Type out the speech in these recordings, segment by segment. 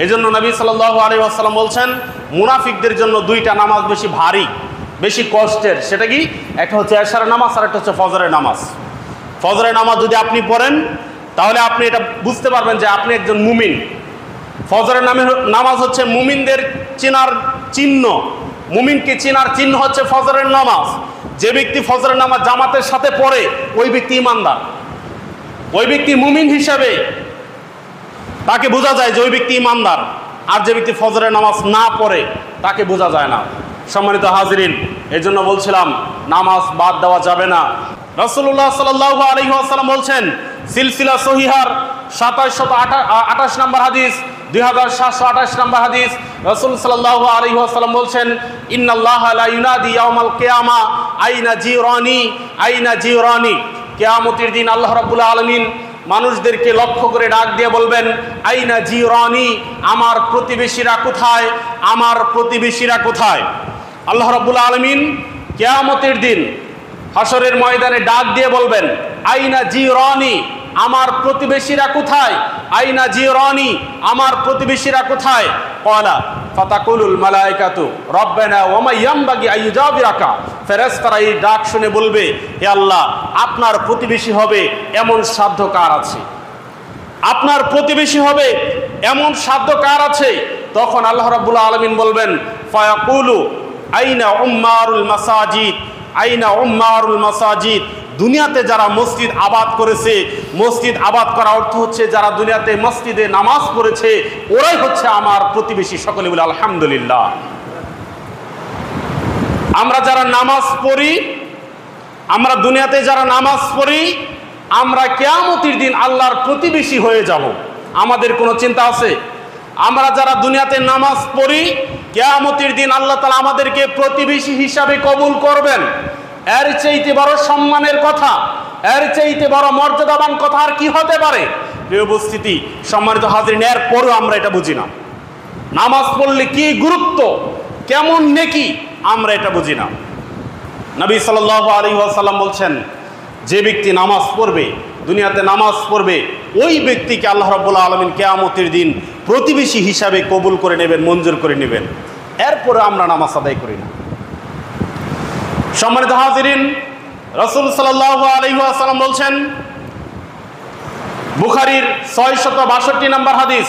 এজন্য নবী সাল্লাল্লাহু আলাইহি ওয়াসাল্লাম বলছেন মুনাফিকদের জন্য দুইটা নামাজ বেশি ভারী, বেশি কষ্টের। সেটা কি? একটা হচ্ছে এশারের নামাজ আর একটা হচ্ছে ফজরের নামাজ। ফজরের নামাজ যদি আপনি পড়েন তাহলে আপনি এটা বুঝতে পারবেন যে আপনি একজন মুমিন। ফজরের নামাজ হচ্ছে মুমিনদের চেনার চিহ্ন। মুমিনকে চেনার চিহ্ন হচ্ছে ফজরের নামাজ। যে ব্যক্তি ফজরের নামাজ জামাতের সাথে পড়ে ওই ব্যক্তি ঈমানদার, ওই ব্যক্তি মুমিন হিসাবে তাকে বোঝা যায় যে ওই ব্যক্তি ঈমানদার। আর যে ব্যক্তি ফজরের নামাজ না পড়ে তাকে বোঝা যায় না। সম্মানিত হাজিরিন, এই জন্য বলছিলাম নামাজ বাদ দেওয়া যাবে না। রাসূলুল্লাহ সাল্লাল্লাহু আলাইহি ওয়াসাল্লাম বলছেন, সিলসিলা সহিহার 2728 নম্বর হাদিস, 2728 নম্বর হাদিস, রাসূল সাল্লাল্লাহু আলাইহি ওয়াসাল্লাম বলছেন, ইন্নাল্লাহা লা ইউনাদি ইয়াউমাল কিয়ামা আইনা জিরানি আইনা জিরানি। কিয়ামতের দিন আল্লাহ রাব্বুল আলামিন মানুষদেরকে লক্ষ্য করে ডাক দিয়ে বলবেন, আইনা জিরানি, আমার প্রতিবেশীরা কোথায়, আমার প্রতিবেশীরা কোথায়। আল্লাহ রাব্বুল আলামিন কিয়ামতের দিন হাসরের ময়দানে ডাক দিয়ে বলবেন, আইনা জিরানি, আমার প্রতিবেশীরা কোথায়, আইনা জিরানি, আমার প্রতিবেশীরা কোথায়। ক্বালা ফাতাকুলুল মালায়েকাতু রব্বানা ওয়া মা ইয়ামবাগি আইয়ুজাবিরাকা। ফেরেশতারা এই ডাক শুনে বলবে, হে আল্লাহ, আপনার প্রতিবেশী হবে এমন সাধ্য কার আছে, আপনার প্রতিবেশী হবে এমন সাধ্য কার আছে। তখন আল্লাহ রাব্বুল আলামিন বলবেন, ফায়াকুলু আইনা উম্মারুল মাসাজিদ আইনা উম্মারুল মাসাজিদ। দুনিয়াতে যারা মসজিদ আবাদ করেছে, মসজিদ আবাদ করা অর্থ হচ্ছে যারা দুনিয়াতে মসজিদে নামাজ পড়েছে ওরাই হচ্ছে আমার প্রতিবেশী। সকলে বলে আলহামদুলিল্লাহ। আমরা যারা নামাজ পড়ি, আমরা দুনিয়াতে যারা নামাজ পড়ি, আমরা কিয়ামতের দিন আল্লাহর প্রতিবেশী হয়ে যাব। আমাদের কোনো চিন্তা আছে? আমরা যারা দুনিয়াতে নামাজ পড়ি, কিয়ামতের দিন আল্লাহ তাআলা আমাদেরকে প্রতিবেশী হিসাবে কবুল করবেন। এর চাইতে বড় সম্মানের কথা, এর চাইতে বড় মর্যাদাবান কথা আর কি হতে পারে? প্রিয় উপস্থিতি, সম্মানিত হাজিরিন, এর পরও আমরা এটা বুঝি না। নামাজ পড়লে কি গুরুত্ব, কেমন নেকি, আমরা এটা বুঝি না। নবী সাল্লাল্লাহু আলাইহি ওয়াসাল্লাম বলছেন, যে ব্যক্তি নামাজ পড়বে, দুনিয়াতে নামাজ পড়বে, ওই ব্যক্তিকে আল্লাহ রাব্বুল আলামিন কিয়ামতের দিন প্রতিবেশী হিসাবে কবুল করে নেবেন, মঞ্জুর করে নেবেন। এরপরে আমরা নামাজ আদায় করি না। সম্মানিত হাজিরিন, রাসূল সাল্লাল্লাহু আলাইহি ওয়াসাল্লাম বলছেন, বুখারীর 662 নম্বর হাদিস,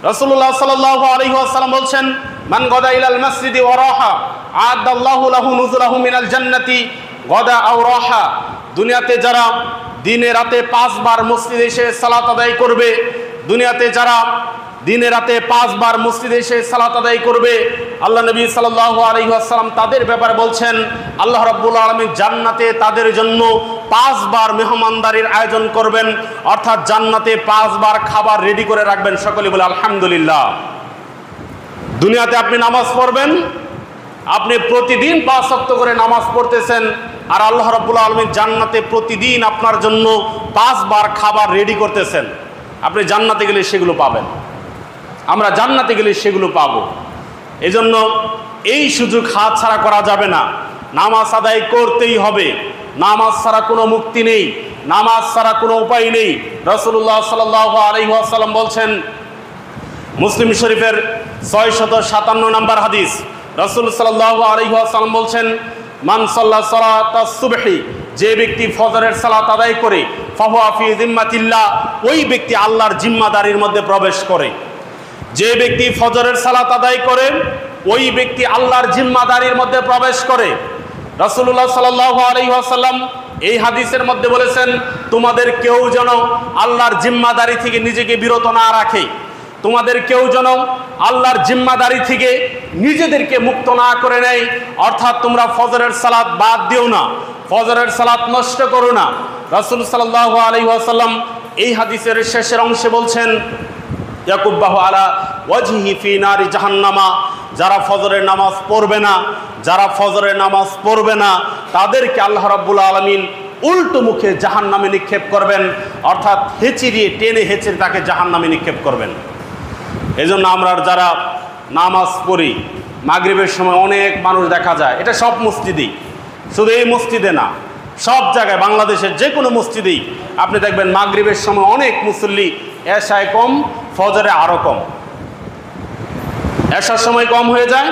রাসূলুল্লাহ সাল্লাল্লাহু আলাইহি ওয়াসাল্লাম বলছেন, মান গাদা ইলাল মসজিদি ওয়া রাহা আ'আদাল্লাহু লাহু নুজুলাহু মিনাল জান্নাতি গাদা আও রাহা। দুনিয়াতে যারা দিনে রাতে 5 বার মসজিদে এসে সালাত আদায় করবে, দুনিয়াতে যারা দিনে রাতে 5 বার মসজিদে এসে সালাত আদায় করবে, আল্লাহ নবী সাল্লাল্লাহু আলাইহি ওয়াসাল্লাম তাদের ব্যাপারে বলছেন, আল্লাহ রাব্বুল আলামিন জান্নাতে তাদের জন্য 5 বার মেহমানদারির আয়োজন করবেন, অর্থাৎ জান্নাতে 5 বার খাবার রেডি করে রাখবেন। সকলে বলে আলহামদুলিল্লাহ। দুনিয়াতে আপনি নামাজ পড়বেন, আপনি প্রতিদিন 5 ওয়াক্ত করে নামাজ পড়তেছেন, আর আল্লাহ রাব্বুল আলামিন জান্নাতে প্রতিদিন আপনার জন্য 5 বার খাবার রেডি করতেছেন। আপনি জান্নাতে গেলে সেগুলো পাবেন, আমরা জান্নাতে গেলে সেগুলো পাবো। এজন্য এই সুযোগ হাতছাড়া করা যাবে না। নামাজ আদায় করতেই হবে, নামাজ ছাড়া কোনো মুক্তি নেই, নামাজ ছাড়া কোনো উপায় নেই। রাসূলুল্লাহ সাল্লাল্লাহু আলাইহি ওয়াসাল্লাম বলছেন, মুসলিম শরীফের 657 নম্বর হাদিস, রাসূল সাল্লাল্লাহু আলাইহি ওয়াসাল্লাম বলছেন, মান সাল্লা সালাতাস সুবহি, যে ব্যক্তি ফজরের সালাত আদায় করে, ফাহুয়া ফি জিম্মাতিল্লাহ, ওই ব্যক্তি আল্লাহর জিম্মাদারির মধ্যে প্রবেশ করে। যে ব্যক্তি ফজরের সালাত আদায় করে ওই ব্যক্তি আল্লাহর জিম্মাদারির মধ্যে প্রবেশ করে। রাসূলুল্লাহ সাল্লাল্লাহু আলাইহি ওয়াসাল্লাম এই হাদিসের মধ্যে বলেছেন, তোমাদের কেউ যেন আল্লাহর জিম্মাদারি থেকে নিজেকে বিরত না রাখে, তোমাদের কেউ যেন আল্লাহর জিম্মাদারি থেকে নিজেদেরকে মুক্ত না করে নেয়। অর্থাৎ তোমরা ফজরের সালাত বাদ দিও না, ফজরের সালাত নষ্ট করো না। রাসূল সাল্লাল্লাহু আলাইহি ওয়াসাল্লাম এই হাদিসের শেষের অংশে বলছেন, ইয়াকুব্বাহু আলা ওয়াজহি ফি নারি জাহান্নামা, যারা ফজরের নামাজ পড়বে না, যারা ফজরের নামাজ পড়বে না তাদেরকে আল্লাহ রাব্বুল আলামিন উল্টো মুখে জাহান্নামে নিক্ষেপ করবেন, অর্থাৎ হেঁচিয়ে টেনে হেঁচড়ে তাকে জাহান্নামে নিক্ষেপ করবেন। এজন্য আমরা যারা নামাজ পড়ি, মাগরিবের সময় অনেক মানুষ দেখা যায়, এটা সব মসজিদেই, শুধু এই মসজিদে না, সব জায়গায় বাংলাদেশের যে কোনো মসজিদেই আপনি দেখবেন মাগরিবের সময় অনেক মুসল্লি, এশায় কম, ফজরে আরও কম। এশার সময় কম হয়ে যায়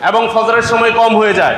এবং ফজরের সময় কম হয়ে যায়।